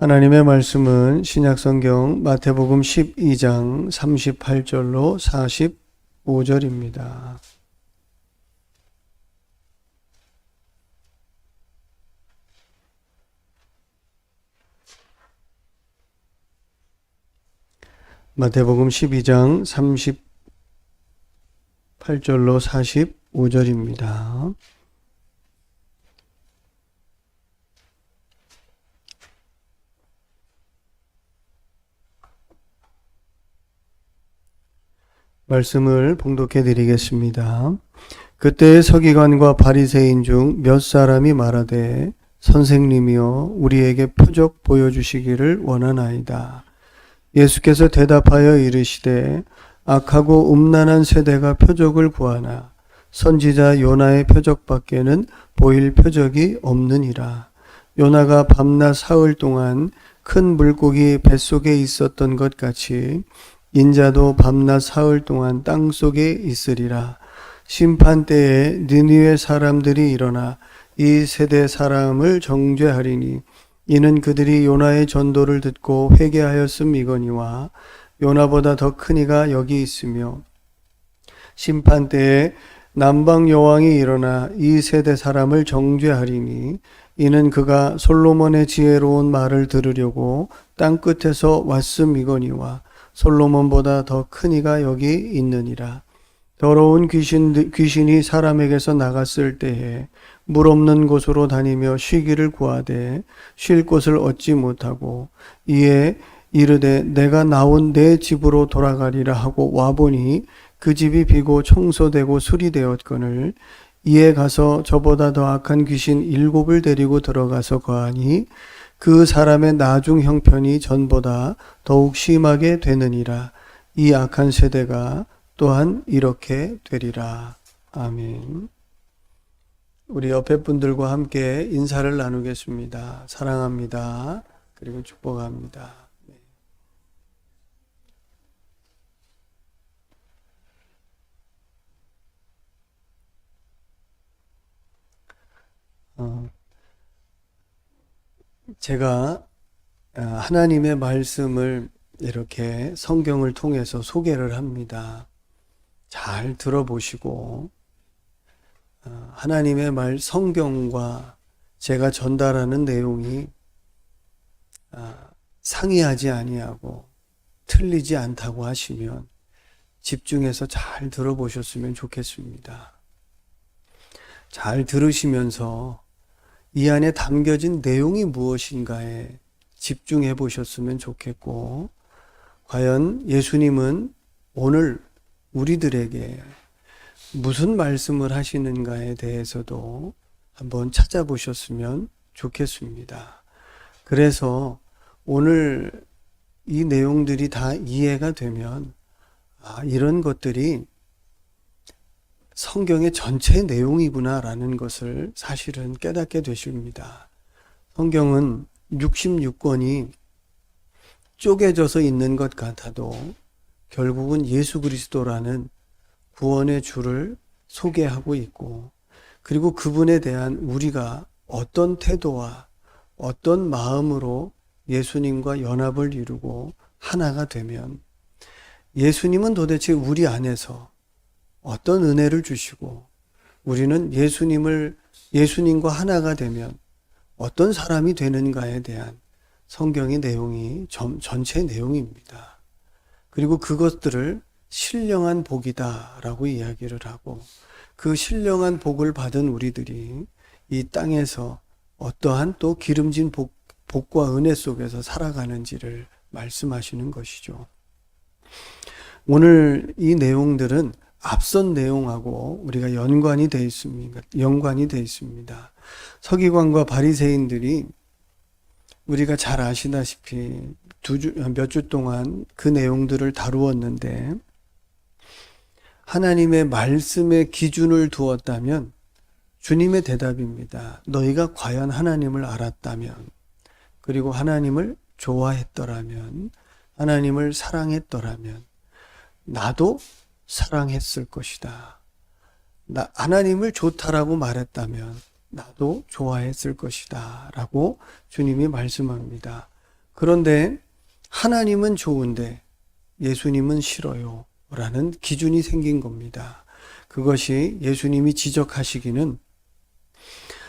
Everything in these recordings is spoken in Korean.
하나님의 말씀은 신약성경 마태복음 12장 38절로 45절입니다. 마태복음 12장 38절로 45절입니다. 말씀을 봉독해 드리겠습니다. 그때 서기관과 바리새인 중 몇 사람이 말하되 선생님이여 우리에게 표적 보여주시기를 원하나이다. 예수께서 대답하여 이르시되 악하고 음란한 세대가 표적을 구하나 선지자 요나의 표적밖에는 보일 표적이 없느니라. 요나가 밤낮 사흘 동안 큰 물고기 뱃속에 있었던 것 같이 인자도 밤낮 사흘 동안 땅속에 있으리라. 심판 때에 느니웨 사람들이 일어나 이 세대 사람을 정죄하리니 이는 그들이 요나의 전도를 듣고 회개하였음이거니와 요나보다 더 큰 이가 여기 있으며 심판 때에 남방 여왕이 일어나 이 세대 사람을 정죄하리니 이는 그가 솔로몬의 지혜로운 말을 들으려고 땅 끝에서 왔음이거니와 솔로몬보다 더 큰 이가 여기 있느니라. 더러운 귀신이 사람에게서 나갔을 때에 물 없는 곳으로 다니며 쉬기를 구하되 쉴 곳을 얻지 못하고 이에 이르되 내가 나온 내 집으로 돌아가리라 하고 와보니 그 집이 비고 청소되고 수리되었거늘 이에 가서 저보다 더 악한 귀신 7을 데리고 들어가서 거하니 그 사람의 나중 형편이 전보다 더욱 심하게 되느니라. 이 악한 세대가 또한 이렇게 되리라. 아멘. 우리 옆에 분들과 함께 인사를 나누겠습니다. 사랑합니다. 그리고 축복합니다. 제가 하나님의 말씀을 이렇게 성경을 통해서 소개를 합니다. 잘 들어보시고 하나님의 말 성경과 제가 전달하는 내용이 상이하지 아니하고 틀리지 않다고 하시면 집중해서 잘 들어보셨으면 좋겠습니다. 잘 들으시면서 이 안에 담겨진 내용이 무엇인가에 집중해 보셨으면 좋겠고, 과연 예수님은 오늘 우리들에게 무슨 말씀을 하시는가에 대해서도 한번 찾아보셨으면 좋겠습니다. 그래서 오늘 이 내용들이 다 이해가 되면 이런 것들이 성경의 전체 내용이구나라는 것을 사실은 깨닫게 되십니다. 성경은 66권이 쪼개져서 있는 것 같아도 결국은 예수 그리스도라는 구원의 주를 소개하고 있고, 그리고 그분에 대한 우리가 어떤 태도와 어떤 마음으로 예수님과 연합을 이루고 하나가 되면 예수님은 도대체 우리 안에서 어떤 은혜를 주시고 우리는 예수님과 하나가 되면 어떤 사람이 되는가에 대한 성경의 내용이 전체 내용입니다. 그리고 그것들을 신령한 복이다라고 이야기를 하고, 그 신령한 복을 받은 우리들이 이 땅에서 어떠한 또 기름진 복과 은혜 속에서 살아가는지를 말씀하시는 것이죠. 오늘 이 내용들은 앞선 내용하고 우리가 연관이 되어 있습니다. 서기관과 바리새인들이 우리가 잘 아시다시피 몇 주 동안 그 내용들을 다루었는데, 하나님의 말씀에 기준을 두었다면 주님의 대답입니다. 너희가 과연 하나님을 알았다면, 그리고 하나님을 좋아했더라면, 하나님을 사랑했더라면 나도 사랑했을 것이다. 하나님을 좋다라고 말했다면 나도 좋아했을 것이다 라고 주님이 말씀합니다. 그런데 하나님은 좋은데 예수님은 싫어요 라는 기준이 생긴 겁니다. 그것이 예수님이 지적하시기는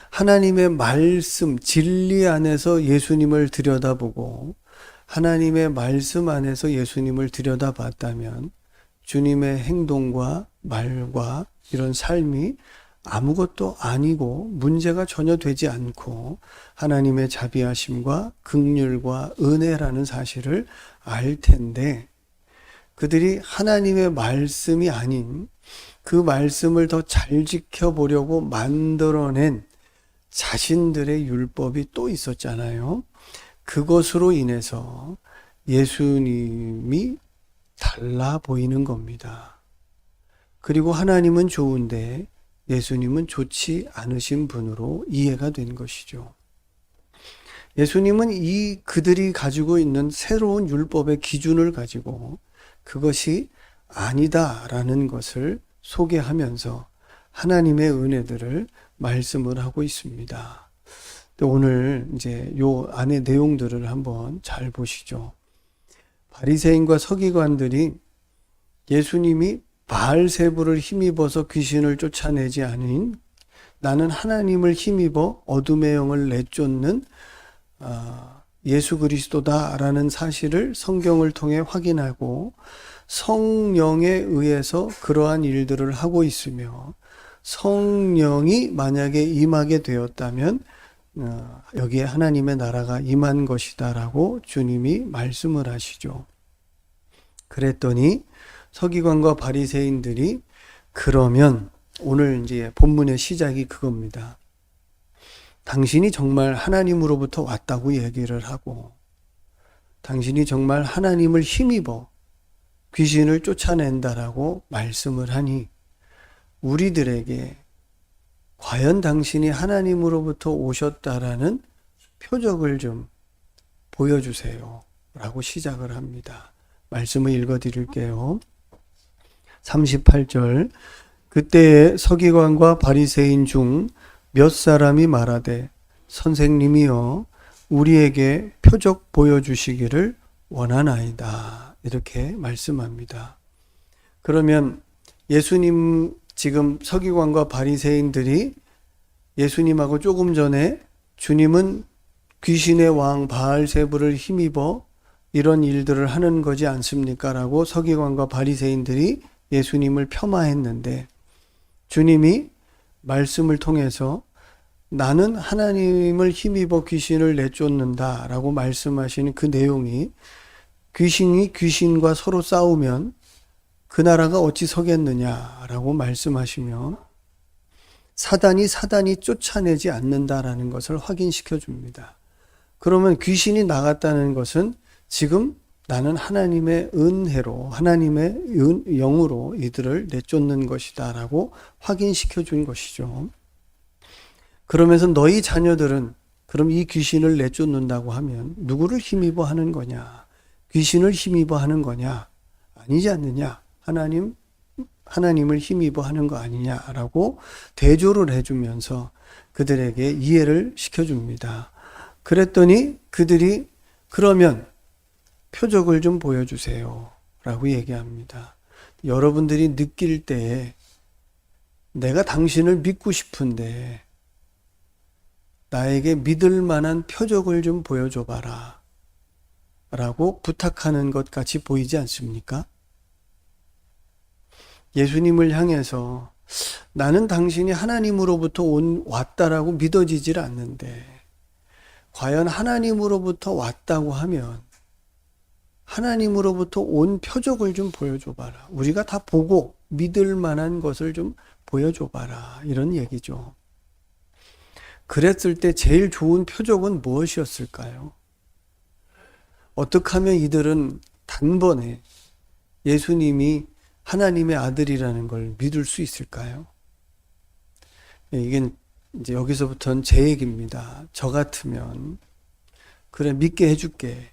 하나님의 말씀, 진리 안에서 예수님을 들여다보고 하나님의 말씀 안에서 예수님을 들여다봤다면 주님의 행동과 말과 이런 삶이 아무것도 아니고 문제가 전혀 되지 않고 하나님의 자비하심과 긍휼과 은혜라는 사실을 알 텐데 그들이 하나님의 말씀이 아닌 그 말씀을 더 잘 지켜보려고 만들어낸 자신들의 율법이 또 있었잖아요. 그것으로 인해서 예수님이 달라 보이는 겁니다. 그리고 하나님은 좋은데 예수님은 좋지 않으신 분으로 이해가 된 것이죠. 예수님은 그들이 가지고 있는 새로운 율법의 기준을 가지고 그것이 아니다라는 것을 소개하면서 하나님의 은혜들을 말씀을 하고 있습니다. 오늘 이제 요 안의 내용들을 한번 잘 보시죠. 바리새인과 서기관들이 예수님이 바알세부를 힘입어서 귀신을 쫓아내지 않은 나는 하나님을 힘입어 어둠의 영을 내쫓는 예수 그리스도다라는 사실을 성경을 통해 확인하고 성령에 의해서 그러한 일들을 하고 있으며 성령이 만약에 임하게 되었다면 여기에 하나님의 나라가 임한 것이다라고 주님이 말씀을 하시죠. 그랬더니 서기관과 바리새인들이 그러면 오늘 이제 본문의 시작이 그겁니다. 당신이 정말 하나님으로부터 왔다고 얘기를 하고 당신이 정말 하나님을 힘입어 귀신을 쫓아낸다라고 말씀을 하니 우리들에게 과연 당신이 하나님으로부터 오셨다라는 표적을 좀 보여주세요 라고 시작을 합니다. 말씀을 읽어드릴게요. 38절 그때에 서기관과 바리새인 중 몇 사람이 말하되 선생님이여 우리에게 표적 보여주시기를 원하나이다 이렇게 말씀합니다. 그러면 예수님 지금 서기관과 바리새인들이 예수님하고 조금 전에 주님은 귀신의 왕 바알세부를 힘입어 이런 일들을 하는 거지 않습니까? 라고 서기관과 바리새인들이 예수님을 폄하했는데 주님이 말씀을 통해서 나는 하나님을 힘입어 귀신을 내쫓는다 라고 말씀하시는 그 내용이 귀신이 귀신과 서로 싸우면 그 나라가 어찌 서겠느냐라고 말씀하시며 사단이 쫓아내지 않는다라는 것을 확인시켜 줍니다. 그러면 귀신이 나갔다는 것은 지금 나는 하나님의 은혜로 하나님의 영으로 이들을 내쫓는 것이다 라고 확인시켜 준 것이죠. 그러면서 너희 자녀들은 그럼 이 귀신을 내쫓는다고 하면 누구를 힘입어 하는 거냐? 귀신을 힘입어 하는 거냐? 아니지 않느냐? 하나님을 힘입어 하는 거 아니냐라고 대조를 해주면서 그들에게 이해를 시켜줍니다. 그랬더니 그들이 그러면 표적을 좀 보여주세요 라고 얘기합니다. 여러분들이 느낄 때에 내가 당신을 믿고 싶은데 나에게 믿을 만한 표적을 좀 보여줘봐라 라고 부탁하는 것 같이 보이지 않습니까? 예수님을 향해서 나는 당신이 하나님으로부터 왔다라고 믿어지질 않는데 과연 하나님으로부터 왔다고 하면 하나님으로부터 온 표적을 좀 보여줘봐라. 우리가 다 보고 믿을 만한 것을 좀 보여줘봐라. 이런 얘기죠. 그랬을 때 제일 좋은 표적은 무엇이었을까요? 어떻게 하면 이들은 단번에 예수님이 하나님의 아들이라는 걸 믿을 수 있을까요? 이게 이제 여기서부터는 제 얘기입니다. 저 같으면 그래 믿게 해줄게.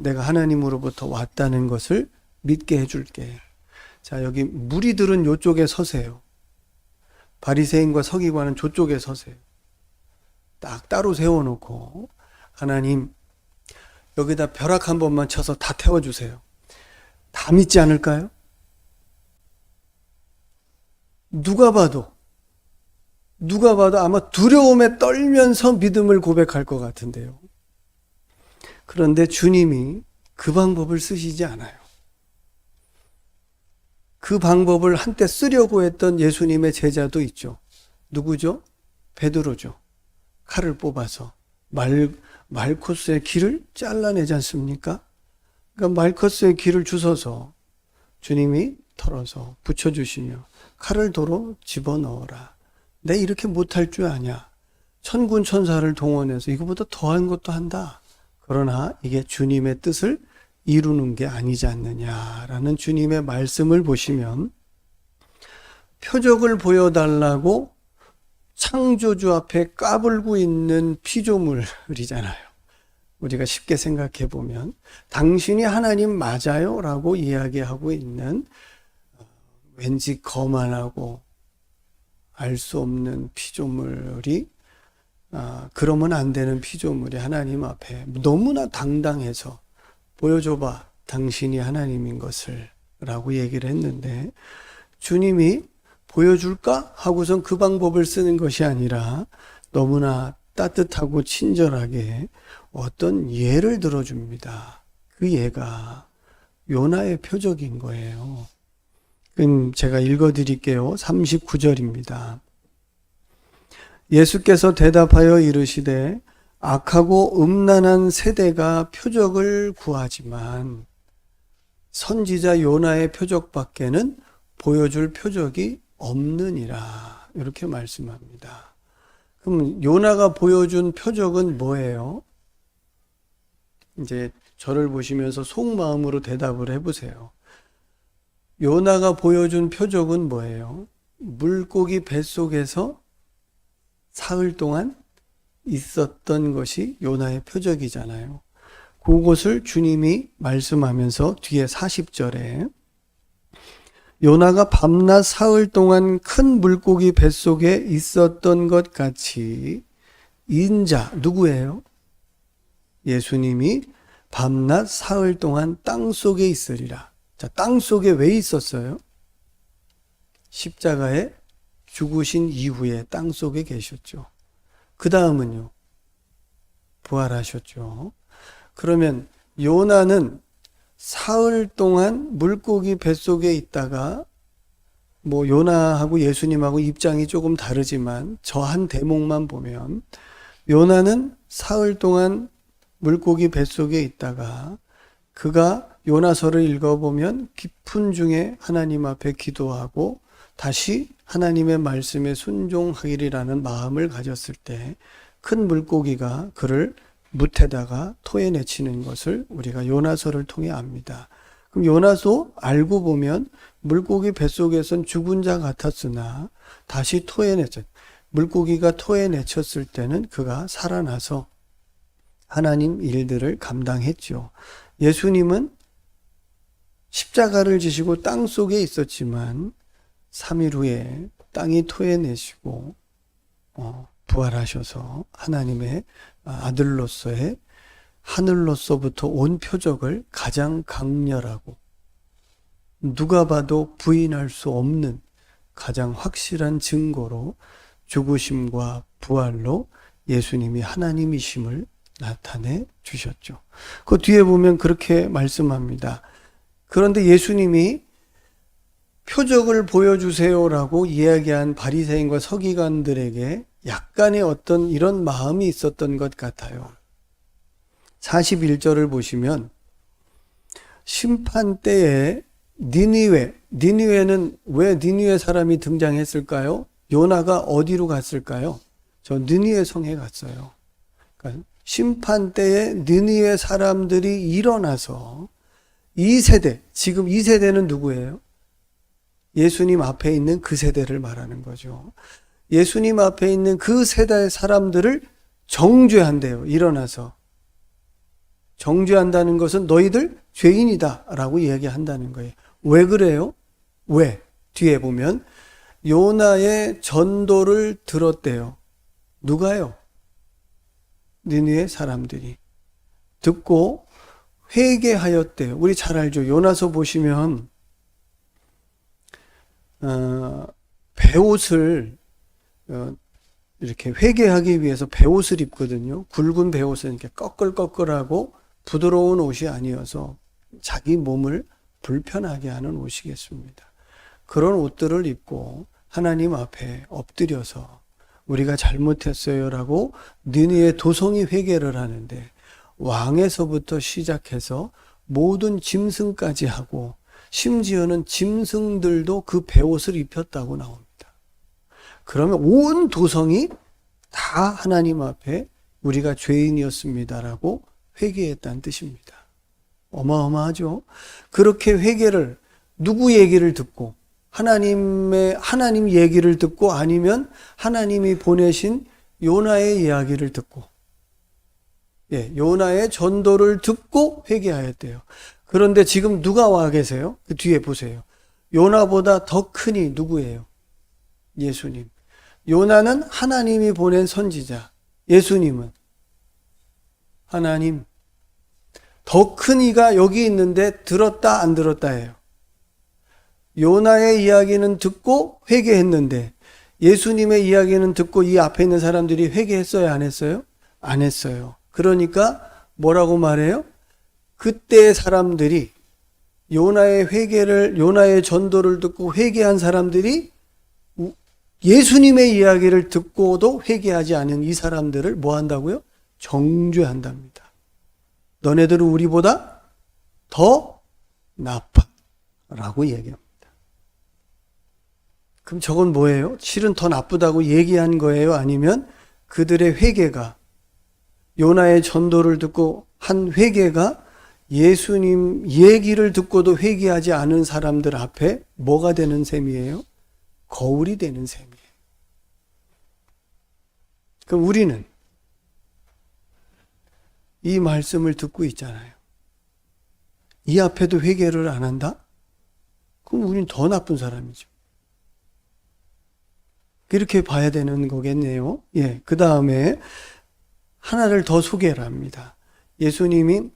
내가 하나님으로부터 왔다는 것을 믿게 해줄게. 자, 여기 무리들은 이쪽에 서세요. 바리새인과 서기관은 저쪽에 서세요. 딱 따로 세워놓고 하나님 여기다 벼락 한 번만 쳐서 다 태워주세요. 다 믿지 않을까요? 누가 봐도 아마 두려움에 떨면서 믿음을 고백할 것 같은데요. 그런데 주님이 그 방법을 쓰시지 않아요. 그 방법을 한때 쓰려고 했던 예수님의 제자도 있죠. 누구죠? 베드로죠. 칼을 뽑아서 말코스의 귀를 잘라내지 않습니까? 그러니까 말코스의 귀를 주워서 주님이 털어서 붙여주시며 칼을 도로 집어넣어라. 내 이렇게 못할 줄 아냐. 천군 천사를 동원해서 이거보다 더한 것도 한다. 그러나 이게 주님의 뜻을 이루는 게 아니지 않느냐라는 주님의 말씀을 보시면 표적을 보여달라고 창조주 앞에 까불고 있는 피조물이잖아요. 우리가 쉽게 생각해 보면 당신이 하나님 맞아요? 라고 이야기하고 있는 왠지 거만하고 알 수 없는 피조물이 그러면 안 되는 피조물이 하나님 앞에 너무나 당당해서 보여줘봐 당신이 하나님인 것을 라고 얘기를 했는데 주님이 보여줄까? 하고선 그 방법을 쓰는 것이 아니라 너무나 따뜻하고 친절하게 어떤 예를 들어줍니다. 그 예가 요나의 표적인 거예요. 그럼 제가 읽어드릴게요. 39절입니다. 예수께서 대답하여 이르시되 악하고 음란한 세대가 표적을 구하지만 선지자 요나의 표적밖에는 보여줄 표적이 없느니라. 이렇게 말씀합니다. 그럼 요나가 보여준 표적은 뭐예요? 이제 저를 보시면서 속마음으로 대답을 해보세요. 요나가 보여준 표적은 뭐예요? 물고기 뱃속에서 사흘 동안 있었던 것이 요나의 표적이잖아요. 그것을 주님이 말씀하면서 뒤에 40절에 요나가 밤낮 사흘 동안 큰 물고기 뱃속에 있었던 것 같이 인자 누구예요? 예수님이 밤낮 사흘 동안 땅속에 있으리라. 자, 땅속에 왜 있었어요? 십자가에 죽으신 이후에 땅속에 계셨죠. 그 다음은요, 부활하셨죠. 그러면 요나는 사흘 동안 물고기 뱃속에 있다가 뭐 요나하고 예수님하고 입장이 조금 다르지만 저 한 대목만 보면 요나는 사흘 동안 물고기 뱃속에 있다가 그가 요나서를 읽어보면 깊은 중에 하나님 앞에 기도하고 다시 하나님의 말씀에 순종하기라는 마음을 가졌을 때 큰 물고기가 그를 뭇에다가 토해내치는 것을 우리가 요나서를 통해 압니다. 그럼 요나서 알고 보면 물고기 뱃속에선 죽은 자 같았으나 다시 물고기가 토해내쳤을 때는 그가 살아나서 하나님 일들을 감당했죠. 예수님은 십자가를 지시고 땅 속에 있었지만 3일 후에 땅이 토해내시고 부활하셔서 하나님의 아들로서의 하늘로서부터 온 표적을 가장 강렬하고 누가 봐도 부인할 수 없는 가장 확실한 증거로 죽으심과 부활로 예수님이 하나님이심을 나타내 주셨죠. 그 뒤에 보면 그렇게 말씀합니다. 그런데 예수님이 표적을 보여주세요라고 이야기한 바리새인과 서기관들에게 약간의 어떤 이런 마음이 있었던 것 같아요. 41절을 보시면 심판 때에 니느웨는 왜 니느웨 사람이 등장했을까요? 요나가 어디로 갔을까요? 저 니느웨 성에 갔어요. 그러니까 심판 때에 니느웨 사람들이 일어나서 이 세대, 지금 이 세대는 누구예요? 예수님 앞에 있는 그 세대를 말하는 거죠. 예수님 앞에 있는 그 세대의 사람들을 정죄한대요. 일어나서. 정죄한다는 것은 너희들 죄인이다 라고 이야기한다는 거예요. 왜 그래요? 왜? 뒤에 보면 요나의 전도를 들었대요. 누가요? 니느웨 사람들이 듣고 회개하였대요. 우리 잘 알죠. 요나서 보시면 베옷을 이렇게 회개하기 위해서 베옷을 입거든요. 굵은 베옷은 이렇게 꺼끌꺼끌하고 부드러운 옷이 아니어서 자기 몸을 불편하게 하는 옷이겠습니다. 그런 옷들을 입고 하나님 앞에 엎드려서 우리가 잘못했어요라고 느니의 도성이 회개를 하는데, 왕에서부터 시작해서 모든 짐승까지 하고 심지어는 짐승들도 그 베옷을 입혔다고 나옵니다. 그러면 온 도성이 다 하나님 앞에 우리가 죄인이었습니다라고 회개했다는 뜻입니다. 어마어마하죠. 그렇게 회개를, 누구 얘기를 듣고, 하나님 얘기를 듣고, 아니면 하나님이 보내신 요나의 이야기를 듣고, 요나의 전도를 듣고 회개하였대요. 그런데 지금 누가 와 계세요? 그 뒤에 보세요. 요나보다 더 크니 누구예요? 예수님. 요나는 하나님이 보낸 선지자, 예수님은 하나님. 더 큰 이가 여기 있는데 들었다 안 들었다예요. 요나의 이야기는 듣고 회개했는데 예수님의 이야기는 듣고 이 앞에 있는 사람들이 회개했어요, 안 했어요? 안 했어요. 그러니까 뭐라고 말해요? 그때 사람들이 요나의 전도를 듣고 회개한 사람들이 예수님의 이야기를 듣고도 회개하지 않은 이 사람들을 뭐 한다고요? 정죄한답니다. 너네들은 우리보다 더 나빠 라고 얘기합니다. 그럼 저건 뭐예요? 실은 더 나쁘다고 얘기한 거예요? 아니면 그들의 회개가, 요나의 전도를 듣고 한 회개가 예수님 얘기를 듣고도 회개하지 않은 사람들 앞에 뭐가 되는 셈이에요? 거울이 되는 셈이에요. 그럼 우리는 이 말씀을 듣고 있잖아요. 이 앞에도 회개를 안 한다? 그럼 우리는 더 나쁜 사람이죠. 이렇게 봐야 되는 거겠네요. 그 다음에 하나를 더 소개를 합니다. 예수님이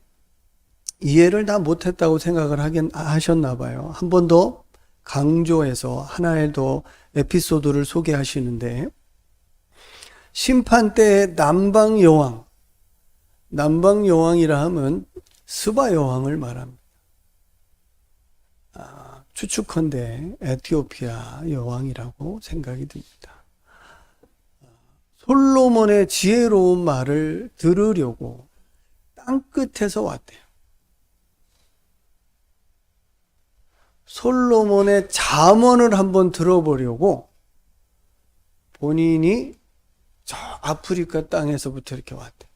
이해를 다 못했다고 생각을 하셨나 봐요. 한 번 더 강조해서 하나의 더 에피소드를 소개하시는데, 심판 때의 남방 여왕이라 하면 스바 여왕을 말합니다. 추측컨대 에티오피아 여왕이라고 생각이 듭니다. 솔로몬의 지혜로운 말을 들으려고 땅끝에서 왔대요. 솔로몬의 잠언을 한번 들어보려고 본인이 저 아프리카 땅에서부터 이렇게 왔대요.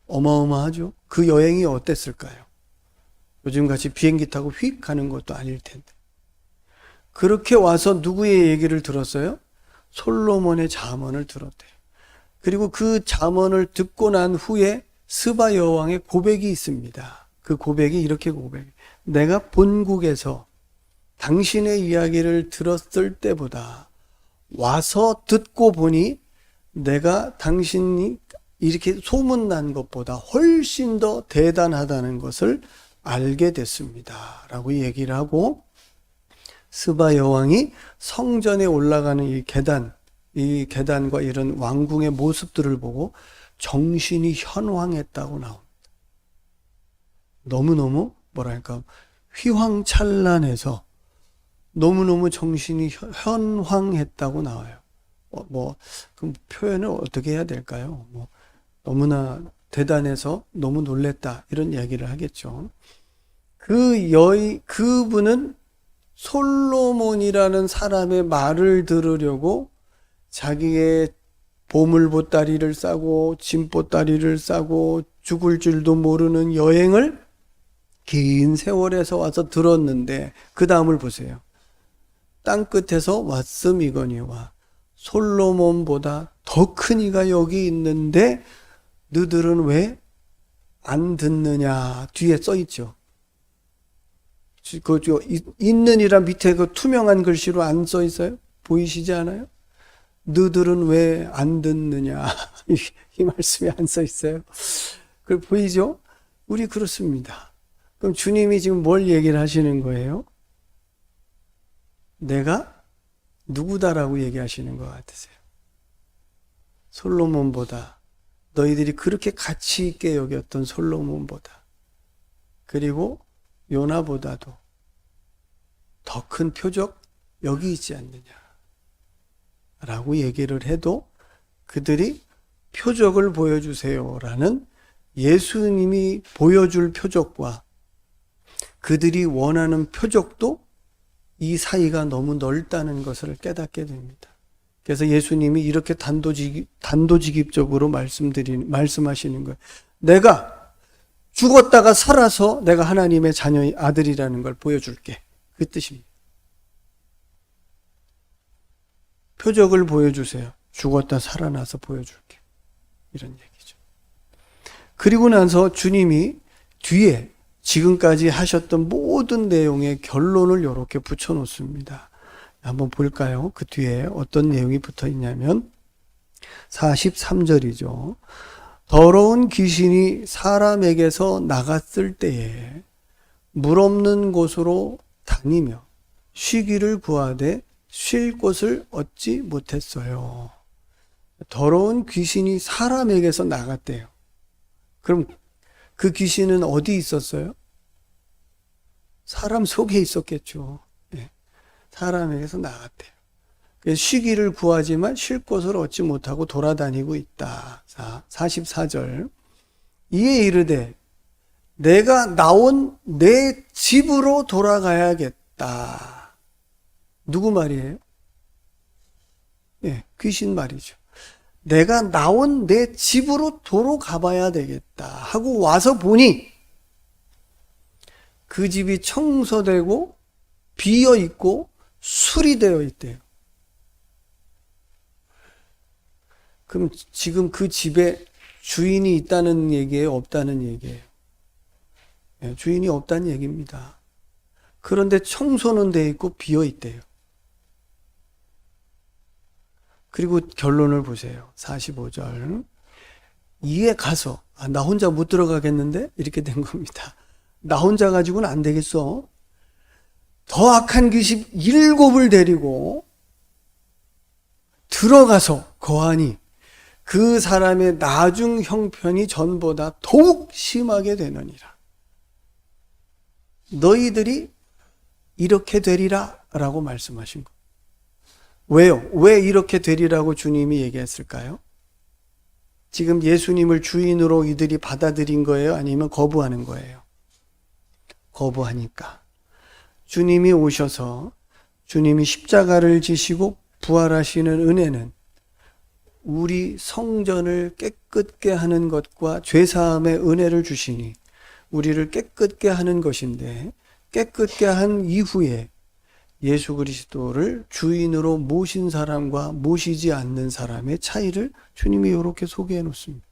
어마어마하죠? 그 여행이 어땠을까요? 요즘같이 비행기 타고 휙 가는 것도 아닐 텐데. 그렇게 와서 누구의 얘기를 들었어요? 솔로몬의 잠언을 들었대요. 그리고 그 잠언을 듣고 난 후에 스바 여왕의 고백이 있습니다. 그 고백이 이렇게 고백해요. 내가 본국에서 당신의 이야기를 들었을 때보다 와서 듣고 보니 내가 당신이 이렇게 소문난 것보다 훨씬 더 대단하다는 것을 알게 됐습니다. 라고 얘기를 하고, 스바 여왕이 성전에 올라가는 이 계단과 이런 왕궁의 모습들을 보고 정신이 현황했다고 나옵니다. 너무너무 뭐랄까 휘황찬란해서 너무너무 정신이 현황했다고 나와요. 그럼 표현을 어떻게 해야 될까요? 너무나 대단해서 너무 놀랬다 이런 얘기를 하겠죠. 그분은 솔로몬이라는 사람의 말을 들으려고 자기의 보물보따리를 싸고 짐보따리를 싸고 죽을 줄도 모르는 여행을 긴 세월에서 와서 들었는데, 그 다음을 보세요. 땅끝에서 왔음이거니와 솔로몬보다 더 큰 이가 여기 있는데 너희들은 왜 안 듣느냐 뒤에 써 있죠. 그 있는이란 밑에 그 투명한 글씨로 안 써 있어요? 보이시지 않아요? 너희들은 왜 안 듣느냐 이 말씀이 안 써 있어요. 그 보이죠? 우리 그렇습니다. 그럼 주님이 지금 뭘 얘기를 하시는 거예요? 내가 누구다라고 얘기하시는 것 같으세요? 솔로몬보다, 너희들이 그렇게 가치 있게 여겼던 솔로몬보다, 그리고 요나보다도 더 큰 표적 여기 있지 않느냐 라고 얘기를 해도 그들이 표적을 보여주세요 라는 예수님이 보여줄 표적과 그들이 원하는 표적도 이 사이가 너무 넓다는 것을 깨닫게 됩니다. 그래서 예수님이 이렇게 단도직입적으로 말씀하시는 거예요. 내가 죽었다가 살아서 내가 하나님의 자녀의 아들이라는 걸 보여줄게. 그 뜻입니다. 표적을 보여주세요. 죽었다 살아나서 보여줄게. 이런 얘기죠. 그리고 나서 주님이 뒤에 지금까지 하셨던 모든 내용의 결론을 이렇게 붙여놓습니다. 한번 볼까요? 그 뒤에 어떤 내용이 붙어 있냐면 43절이죠. 더러운 귀신이 사람에게서 나갔을 때에 물 없는 곳으로 다니며 쉬기를 구하되 쉴 곳을 얻지 못했어요. 더러운 귀신이 사람에게서 나갔대요. 그럼 그 귀신은 어디 있었어요? 사람 속에 있었겠죠. 네. 사람에게서 나갔대요. 쉬기를 구하지만 쉴 곳을 얻지 못하고 돌아다니고 있다. 자, 44절. 이에 이르되 내가 나온 내 집으로 돌아가야겠다. 누구 말이에요? 네, 귀신 말이죠. 내가 나온 내 집으로 도로 가봐야 되겠다 하고 와서 보니 그 집이 청소되고 비어 있고 수리되어 있대요. 그럼 지금 그 집에 주인이 있다는 얘기예요? 없다는 얘기예요? 네, 주인이 없다는 얘기입니다. 그런데 청소는 돼 있고 비어 있대요. 그리고 결론을 보세요. 45절. 이에 가서 나 혼자 못 들어가겠는데? 이렇게 된 겁니다. 나 혼자 가지고는 안 되겠어. 더 악한 귀신 7을 데리고 들어가서 거하니 그 사람의 나중 형편이 전보다 더욱 심하게 되느니라. 너희들이 이렇게 되리라 라고 말씀하신 것. 왜요? 왜 이렇게 되리라고 주님이 얘기했을까요? 지금 예수님을 주인으로 이들이 받아들인 거예요? 아니면 거부하는 거예요? 거부하니까. 주님이 오셔서 주님이 십자가를 지시고 부활하시는 은혜는 우리 성전을 깨끗게 하는 것과 죄사함의 은혜를 주시니 우리를 깨끗게 하는 것인데, 깨끗게 한 이후에 예수 그리스도를 주인으로 모신 사람과 모시지 않는 사람의 차이를 주님이 이렇게 소개해 놓습니다.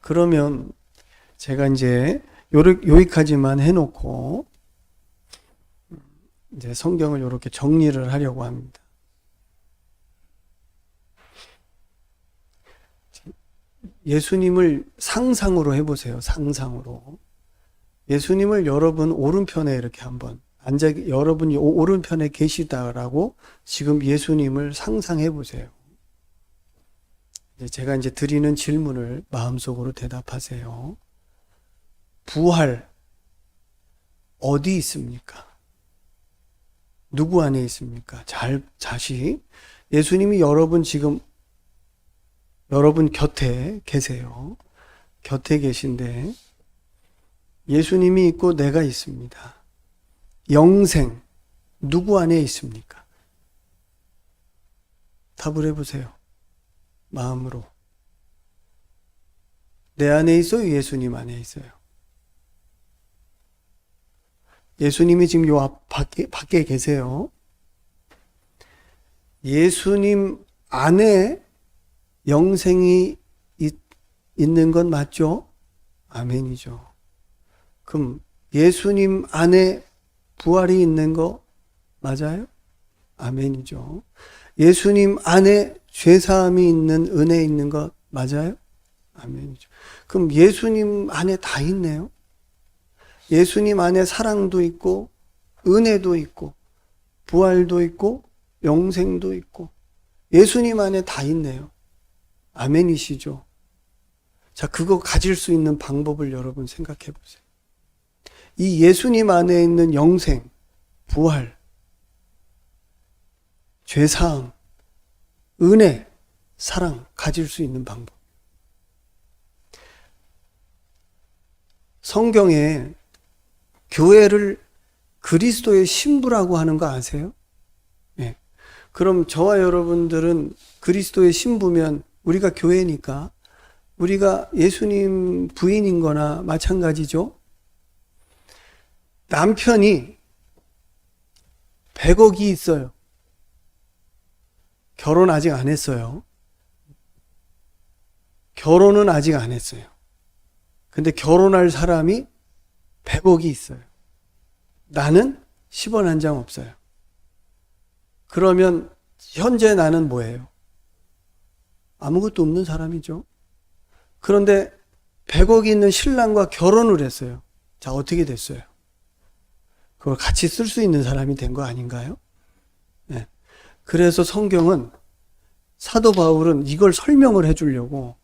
그러면 제가 이제 여기까지만 해놓고 이제 성경을 이렇게 정리를 하려고 합니다. 예수님을 상상으로 해보세요. 상상으로. 예수님을 여러분 오른편에 이렇게 한번 여러분이 오른편에 계시다라고 지금 예수님을 상상해 보세요. 제가 이제 드리는 질문을 마음속으로 대답하세요. 부활 어디 있습니까? 누구 안에 있습니까? 자식. 예수님이 여러분 곁에 계세요. 곁에 계신데 예수님이 있고 내가 있습니다. 영생 누구 안에 있습니까? 답을 해보세요. 마음으로. 내 안에 있어요? 예수님 안에 있어요? 예수님이 지금 요 밖에 계세요. 예수님 안에 영생이 있는 건 맞죠? 아멘이죠. 그럼 예수님 안에 부활이 있는 거 맞아요? 아멘이죠. 예수님 안에 죄사함이 있는 은혜 있는 것 맞아요? 아멘이죠. 그럼 예수님 안에 다 있네요. 예수님 안에 사랑도 있고 은혜도 있고 부활도 있고 영생도 있고 예수님 안에 다 있네요. 아멘이시죠? 자, 그거 가질 수 있는 방법을 여러분 생각해 보세요. 이 예수님 안에 있는 영생, 부활, 죄사함, 은혜, 사랑 가질 수 있는 방법. 성경에 교회를 그리스도의 신부라고 하는 거 아세요? 네. 그럼 저와 여러분들은 그리스도의 신부면 우리가 교회니까 우리가 예수님 부인인 거나 마찬가지죠. 남편이 100억이 있어요. 결혼 아직 안 했어요. 결혼은 아직 안 했어요. 근데 결혼할 사람이 100억이 있어요. 나는 10원 한 장 없어요. 그러면 현재 나는 뭐예요? 아무것도 없는 사람이죠. 그런데 100억이 있는 신랑과 결혼을 했어요. 자, 어떻게 됐어요? 그걸 같이 쓸 수 있는 사람이 된 거 아닌가요? 네. 그래서 성경은 사도 바울은 이걸 설명을 해주려고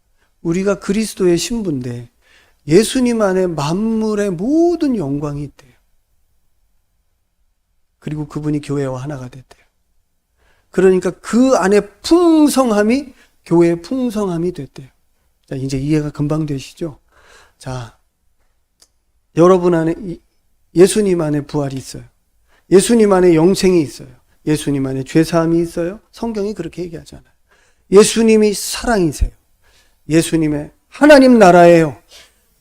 우리가 그리스도의 신부인데 예수님 안에 만물의 모든 영광이 있대요. 그리고 그분이 교회와 하나가 됐대요. 그러니까 그 안에 풍성함이 교회의 풍성함이 됐대요. 자, 이제 이해가 금방 되시죠? 자, 여러분 안에 예수님 안에 부활이 있어요. 예수님 안에 영생이 있어요. 예수님 안에 죄사함이 있어요. 성경이 그렇게 얘기하잖아요. 예수님이 사랑이세요. 예수님의 하나님 나라예요.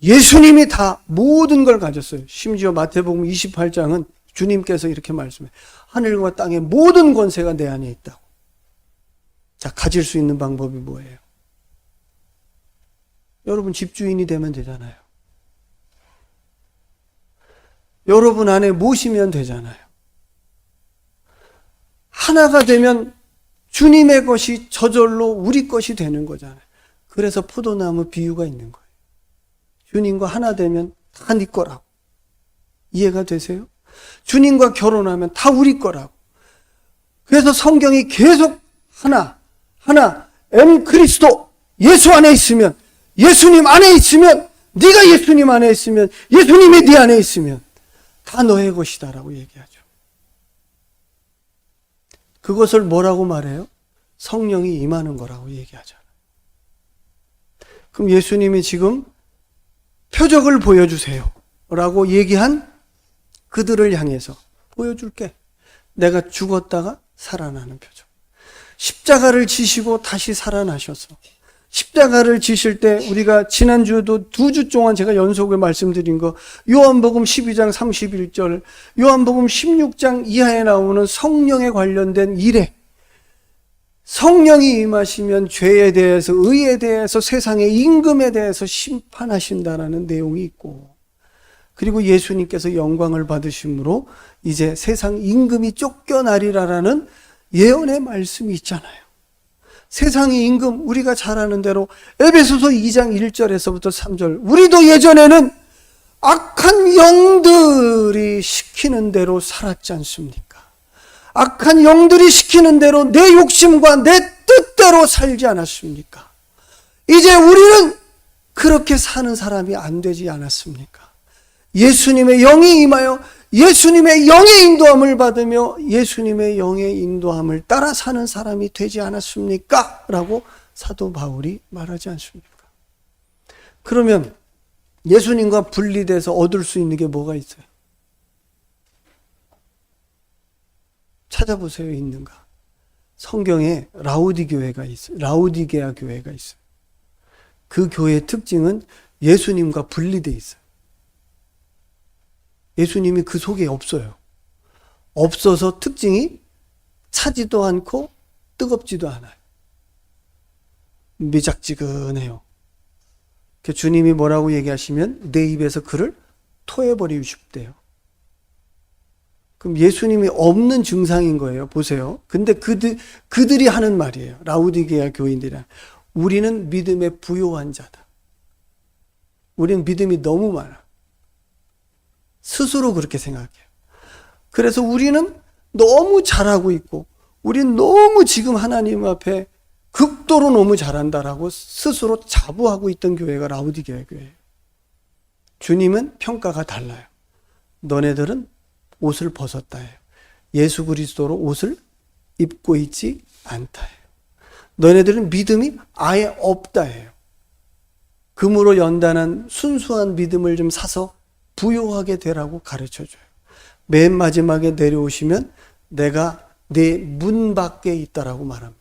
예수님이 다 모든 걸 가졌어요. 심지어 마태복음 28장은 주님께서 이렇게 말씀해요. 하늘과 땅의 모든 권세가 내 안에 있다고. 자, 가질 수 있는 방법이 뭐예요? 여러분 집주인이 되면 되잖아요. 여러분 안에 모시면 되잖아요. 하나가 되면 주님의 것이 저절로 우리 것이 되는 거잖아요. 그래서 포도나무 비유가 있는 거예요. 주님과 하나 되면 다 네 거라고. 이해가 되세요? 주님과 결혼하면 다 우리 거라고. 그래서 성경이 계속 하나, M 그리스도, 예수 안에 있으면, 예수님 안에 있으면, 네가 예수님 안에 있으면, 예수님이 네 안에 있으면 다 너의 것이다라고 얘기하죠. 그것을 뭐라고 말해요? 성령이 임하는 거라고 얘기하잖아요. 그럼 예수님이 지금 표적을 보여주세요 라고 얘기한 그들을 향해서 보여줄게. 내가 죽었다가 살아나는 표적. 십자가를 지시고 다시 살아나셔서 십자가를 지실 때 우리가 지난주에도 2주 동안 제가 연속에 말씀드린 거 요한복음 12장 31절, 요한복음 16장 이하에 나오는 성령에 관련된 일에 성령이 임하시면 죄에 대해서, 의에 대해서, 세상의 임금에 대해서 심판하신다라는 내용이 있고, 그리고 예수님께서 영광을 받으심으로 이제 세상 임금이 쫓겨나리라라는 예언의 말씀이 있잖아요. 세상의 임금, 우리가 잘 아는 대로 에베소서 2장 1절에서부터 3절, 우리도 예전에는 악한 영들이 시키는 대로 살았지 않습니까? 악한 영들이 시키는 대로 내 욕심과 내 뜻대로 살지 않았습니까? 이제 우리는 그렇게 사는 사람이 안 되지 않았습니까? 예수님의 영이 임하여 예수님의 영의 인도함을 받으며 예수님의 영의 인도함을 따라 사는 사람이 되지 않았습니까? 라고 사도 바울이 말하지 않습니까? 그러면 예수님과 분리돼서 얻을 수 있는 게 뭐가 있어요? 찾아보세요. 있는가? 성경에 라우디 교회가 있어요. 라우디게아 교회가 있어요. 그 교회의 특징은 예수님과 분리돼 있어요. 예수님이 그 속에 없어요. 없어서 특징이 차지도 않고 뜨겁지도 않아요. 미작지근해요. 주님이 뭐라고 얘기하시면 내 입에서 그를 토해버리고 싶대요. 그럼 예수님이 없는 증상인 거예요. 보세요. 근데 그들이 하는 말이에요. 라우디게아 교인들이랑. 우리는 믿음에 부요한 자다. 우리는 믿음이 너무 많아. 스스로 그렇게 생각해요. 그래서 우리는 너무 잘하고 있고, 우리는 너무 지금 하나님 앞에 극도로 너무 잘한다라고 스스로 자부하고 있던 교회가 라우디게아 교회예요. 주님은 평가가 달라요. 너네들은 옷을 벗었다 해요. 예수 그리스도로 옷을 입고 있지 않다 해요. 너네들은 믿음이 아예 없다 해요. 금으로 연단한 순수한 믿음을 좀 사서 부요하게 되라고 가르쳐줘요. 맨 마지막에 내려오시면 내가 내 문 밖에 있다라고 말합니다.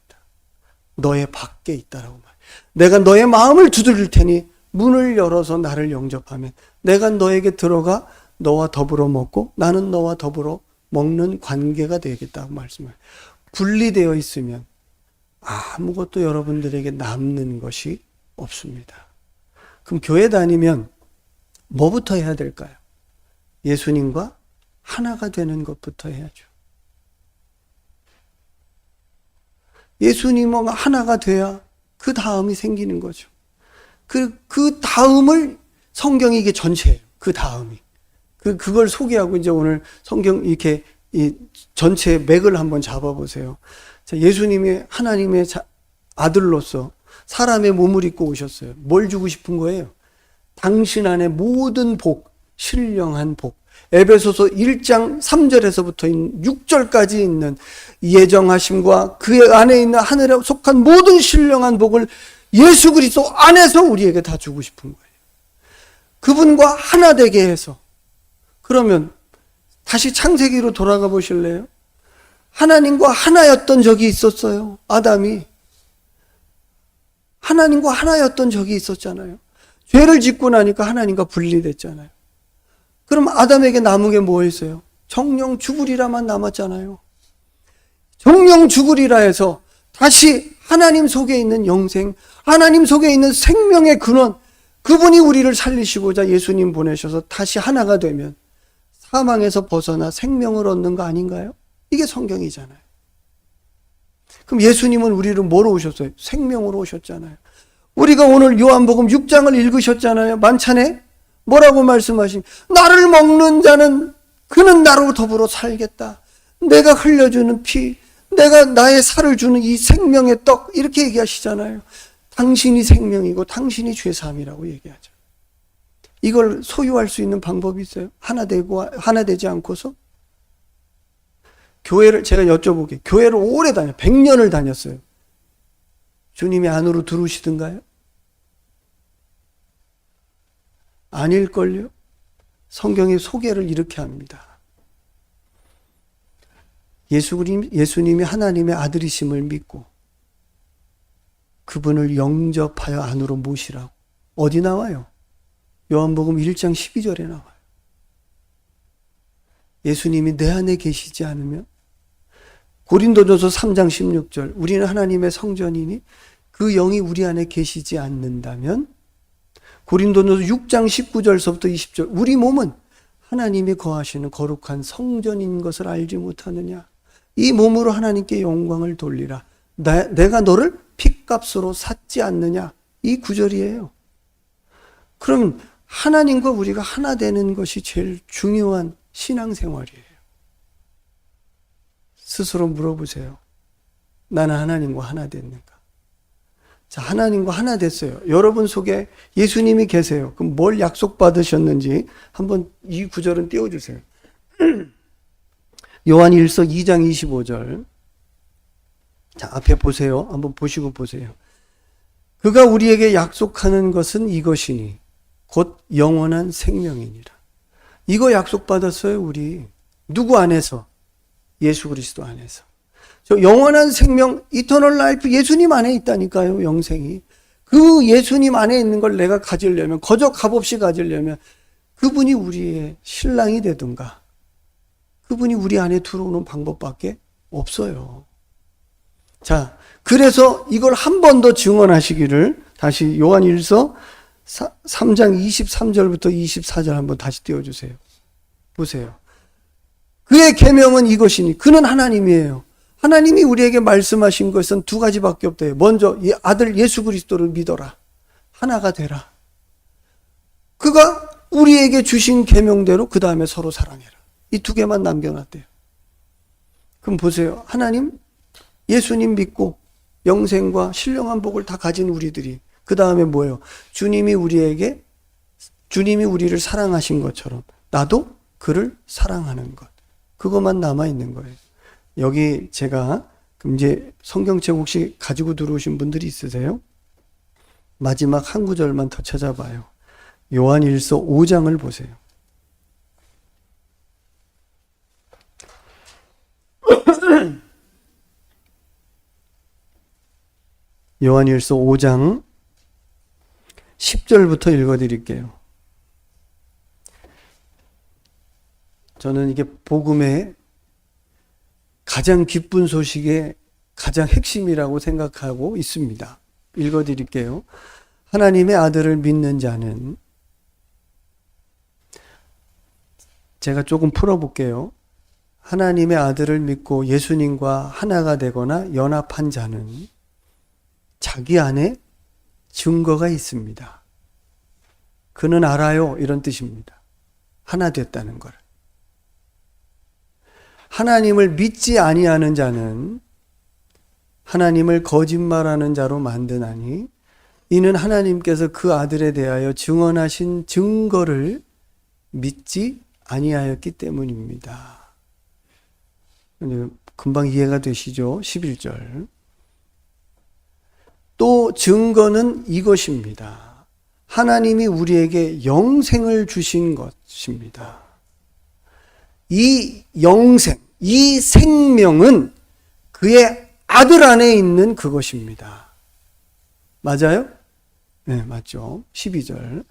너의 밖에 있다라고 말해요. 내가 너의 마음을 두드릴 테니 문을 열어서 나를 영접하면 내가 너에게 들어가 너와 더불어 먹고 나는 너와 더불어 먹는 관계가 되겠다고 말씀해요. 분리되어 있으면 아무것도 여러분들에게 남는 것이 없습니다. 그럼 교회 다니면 뭐부터 해야 될까요? 예수님과 하나가 되는 것부터 해야죠. 예수님과 하나가 돼야 그 다음이 생기는 거죠. 그 다음을 성경이 이게 전체예요. 그 다음이. 그걸 소개하고 이제 오늘 성경 이렇게 이 전체 맥을 한번 잡아보세요. 자, 예수님이 하나님의 아들로서 사람의 몸을 입고 오셨어요. 뭘 주고 싶은 거예요? 당신 안에 모든 복, 신령한 복. 에베소서 1장 3절에서부터 6절까지 있는 예정하심과 그 안에 있는 하늘에 속한 모든 신령한 복을 예수 그리스도 안에서 우리에게 다 주고 싶은 거예요. 그분과 하나 되게 해서. 그러면 다시 창세기로 돌아가 보실래요? 하나님과 하나였던 적이 있었어요. 아담이. 하나님과 하나였던 적이 있었잖아요. 죄를 짓고 나니까 하나님과 분리됐잖아요. 그럼 아담에게 남은 게 뭐였어요? 정령 죽으리라만 남았잖아요. 정령 죽으리라 해서 다시 하나님 속에 있는 영생, 하나님 속에 있는 생명의 근원, 그분이 우리를 살리시고자 예수님 보내셔서 다시 하나가 되면 사망에서 벗어나 생명을 얻는 거 아닌가요? 이게 성경이잖아요. 그럼 예수님은 우리를 뭐로 오셨어요? 생명으로 오셨잖아요. 우리가 오늘 요한복음 6장을 읽으셨잖아요. 만찬에 뭐라고 말씀하신? 나를 먹는 자는 그는 나로 더불어 살겠다. 내가 흘려주는 피, 내가 나의 살을 주는 이 생명의 떡, 이렇게 얘기하시잖아요. 당신이 생명이고 당신이 죄사함이라고 얘기하죠. 이걸 소유할 수 있는 방법이 있어요? 하나 되지 않고서? 교회를 제가 여쭤볼게요. 교회를 오래 100년을 다녔어요. 주님이 안으로 들어오시던가요? 아닐걸요? 성경의 소개를 이렇게 합니다. 예수님이 하나님의 아들이심을 믿고 그분을 영접하여 안으로 모시라고. 어디 나와요? 요한복음 1장 12절에 나와요. 예수님이 내 안에 계시지 않으면, 고린도전서 3장 16절, 우리는 하나님의 성전이니 그 영이 우리 안에 계시지 않는다면, 고린도전서 6장 19절서부터 20절, 우리 몸은 하나님이 거하시는 거룩한 성전인 것을 알지 못하느냐. 이 몸으로 하나님께 영광을 돌리라. 내가 너를 핏값으로 샀지 않느냐. 이 구절이에요. 그럼 하나님과 우리가 하나 되는 것이 제일 중요한 신앙생활이에요. 스스로 물어보세요. 나는 하나님과 하나 됐는가? 자, 하나님과 하나 됐어요. 여러분 속에 예수님이 계세요. 그럼 뭘 약속받으셨는지 한번 이 구절은 띄워주세요. 요한 1서 2장 25절. 자, 앞에 보세요. 한번 보시고 보세요. 그가 우리에게 약속하는 것은 이것이니 곧 영원한 생명이니라. 이거 약속받았어요, 우리. 누구 안에서? 예수 그리스도 안에서. 저 영원한 생명, 이터널 라이프, 예수님 안에 있다니까요, 영생이. 그 예수님 안에 있는 걸 내가 가지려면, 거저 값없이 가지려면 그분이 우리의 신랑이 되든가 그분이 우리 안에 들어오는 방법밖에 없어요. 자, 그래서 이걸 한 번 더 증언하시기를, 다시 요한 1서 3장 23절부터 24절 한번 다시 띄워주세요. 보세요. 그의 계명은 이것이니, 그는 하나님이에요. 하나님이 우리에게 말씀하신 것은 두 가지밖에 없대요. 먼저 이 아들 예수 그리스도를 믿어라. 하나가 되라. 그가 우리에게 주신 계명대로 그 다음에 서로 사랑해라. 이 두 개만 남겨놨대요. 그럼 보세요. 하나님, 예수님 믿고 영생과 신령한 복을 다 가진 우리들이 그 다음에 뭐예요? 주님이 우리를 사랑하신 것처럼 나도 그를 사랑하는 것. 그것만 남아있는 거예요. 여기 제가 그럼 이제 성경책 혹시 가지고 들어오신 분들이 있으세요? 마지막 한 구절만 더 찾아봐요. 요한일서 5장을 보세요. 요한일서 5장 10절부터 읽어드릴게요. 저는 이게 복음의 가장 기쁜 소식의 가장 핵심이라고 생각하고 있습니다. 읽어드릴게요. 하나님의 아들을 믿는 자는, 제가 조금 풀어볼게요. 하나님의 아들을 믿고 예수님과 하나가 되거나 연합한 자는 자기 안에 증거가 있습니다. 그는 알아요. 이런 뜻입니다. 하나 됐다는 걸. 하나님을 믿지 아니하는 자는 하나님을 거짓말하는 자로 만드나니 이는 하나님께서 그 아들에 대하여 증언하신 증거를 믿지 아니하였기 때문입니다. 금방 이해가 되시죠? 11절. 또 증거는 이것입니다. 하나님이 우리에게 영생을 주신 것입니다. 이 영생, 이 생명은 그의 아들 안에 있는 그것입니다. 맞아요? 네, 맞죠. 12절.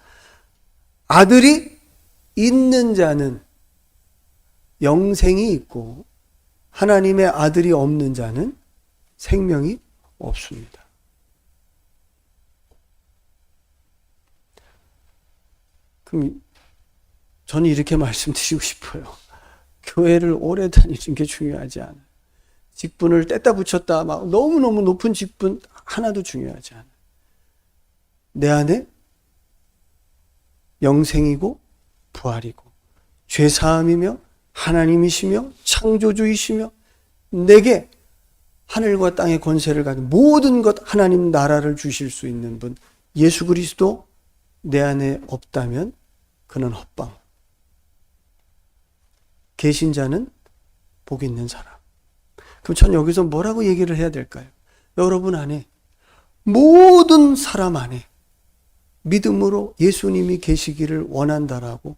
아들이 있는 자는 영생이 있고 하나님의 아들이 없는 자는 생명이 없습니다. 그럼 저는 이렇게 말씀드리고 싶어요. 교회를 오래 다니는 게 중요하지 않아요. 직분을 뗐다 붙였다 막 너무너무 높은 직분 하나도 중요하지 않아요. 내 안에 영생이고 부활이고 죄사함이며 하나님이시며 창조주이시며 내게 하늘과 땅의 권세를 가진 모든 것 하나님 나라를 주실 수 있는 분 예수 그리스도 내 안에 없다면 그는 헛방. 계신 자는 복 있는 사람. 그럼 전 여기서 뭐라고 얘기를 해야 될까요? 여러분 안에 모든 사람 안에 믿음으로 예수님이 계시기를 원한다라고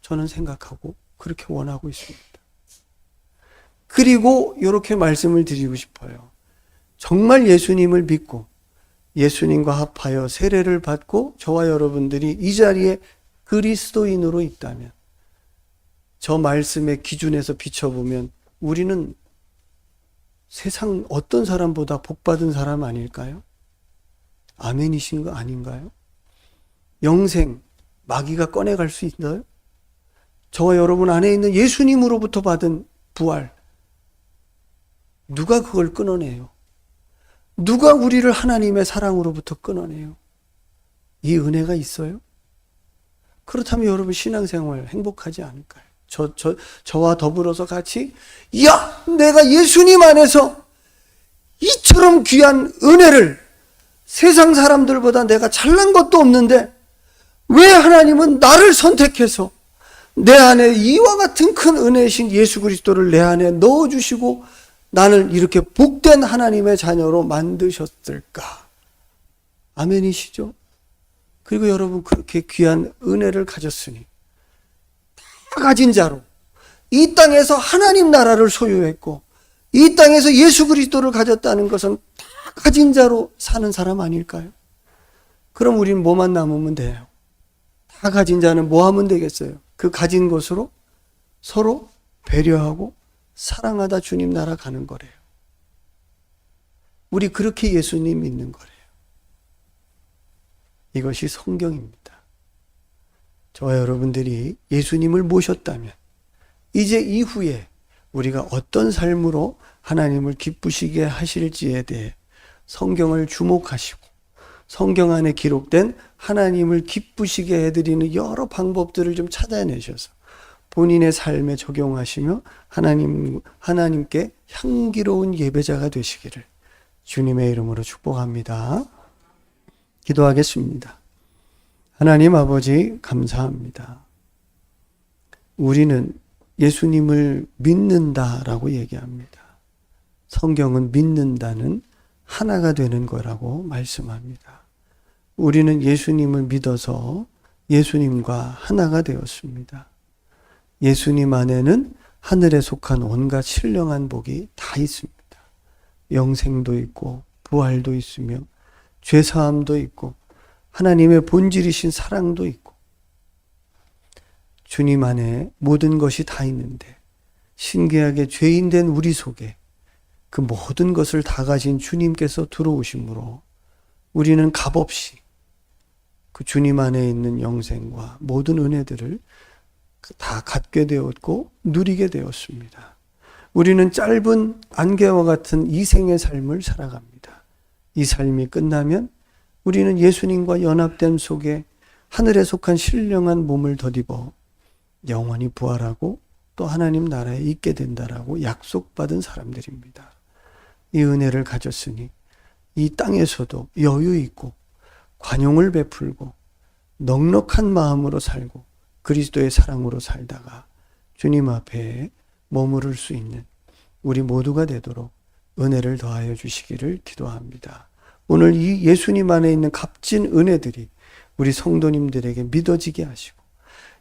저는 생각하고 그렇게 원하고 있습니다. 그리고 이렇게 말씀을 드리고 싶어요. 정말 예수님을 믿고 예수님과 합하여 세례를 받고 저와 여러분들이 이 자리에 그리스도인으로 있다면 저 말씀의 기준에서 비춰보면 우리는 세상 어떤 사람보다 복받은 사람 아닐까요? 아멘이신 거 아닌가요? 영생, 마귀가 꺼내갈 수 있나요? 저와 여러분 안에 있는 예수님으로부터 받은 부활, 누가 그걸 끊어내요? 누가 우리를 하나님의 사랑으로부터 끊어내요? 이 은혜가 있어요? 그렇다면 여러분 신앙생활 행복하지 않을까요? 저와 더불어서 같이, 야! 내가 예수님 안에서 이처럼 귀한 은혜를 세상 사람들보다 내가 잘난 것도 없는데 왜 하나님은 나를 선택해서 내 안에 이와 같은 큰 은혜이신 예수 그리스도를 내 안에 넣어주시고 나를 이렇게 복된 하나님의 자녀로 만드셨을까? 아멘이시죠? 그리고 여러분 그렇게 귀한 은혜를 가졌으니 다 가진 자로 이 땅에서 하나님 나라를 소유했고 이 땅에서 예수 그리스도를 가졌다는 것은 다 가진 자로 사는 사람 아닐까요? 그럼 우리는 뭐만 남으면 돼요? 다 가진 자는 뭐 하면 되겠어요? 그 가진 것으로 서로 배려하고 사랑하다 주님 나라 가는 거래요. 우리 그렇게 예수님 믿는 거래요. 이것이 성경입니다. 저와 여러분들이 예수님을 모셨다면 이제 이후에 우리가 어떤 삶으로 하나님을 기쁘시게 하실지에 대해 성경을 주목하시고 성경 안에 기록된 하나님을 기쁘시게 해드리는 여러 방법들을 좀 찾아내셔서 본인의 삶에 적용하시며 하나님께 향기로운 예배자가 되시기를 주님의 이름으로 축복합니다. 기도하겠습니다. 하나님 아버지 감사합니다. 우리는 예수님을 믿는다라고 얘기합니다. 성경은 믿는다는 하나가 되는 거라고 말씀합니다. 우리는 예수님을 믿어서 예수님과 하나가 되었습니다. 예수님 안에는 하늘에 속한 온갖 신령한 복이 다 있습니다. 영생도 있고 부활도 있으며 죄사함도 있고 하나님의 본질이신 사랑도 있고 주님 안에 모든 것이 다 있는데 신기하게 죄인된 우리 속에 그 모든 것을 다 가진 주님께서 들어오심으로 우리는 값없이 그 주님 안에 있는 영생과 모든 은혜들을 다 갖게 되었고 누리게 되었습니다. 우리는 짧은 안개와 같은 이 생의 삶을 살아갑니다. 이 삶이 끝나면 우리는 예수님과 연합됨 속에 하늘에 속한 신령한 몸을 덧입어 영원히 부활하고 또 하나님 나라에 있게 된다라고 약속받은 사람들입니다. 이 은혜를 가졌으니 이 땅에서도 여유 있고 관용을 베풀고 넉넉한 마음으로 살고 그리스도의 사랑으로 살다가 주님 앞에 머무를 수 있는 우리 모두가 되도록 은혜를 더하여 주시기를 기도합니다. 오늘 이 예수님 안에 있는 값진 은혜들이 우리 성도님들에게 믿어지게 하시고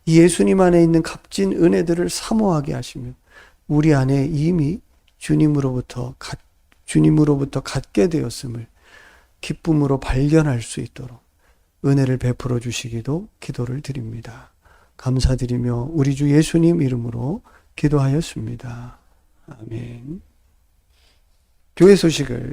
이 예수님 안에 있는 값진 은혜들을 사모하게 하시며 우리 안에 이미 주님으로부터 갖게 되었음을 기쁨으로 발견할 수 있도록 은혜를 베풀어 주시기도 기도를 드립니다. 감사드리며 우리 주 예수님 이름으로 기도하였습니다. 아멘. 교회 소식을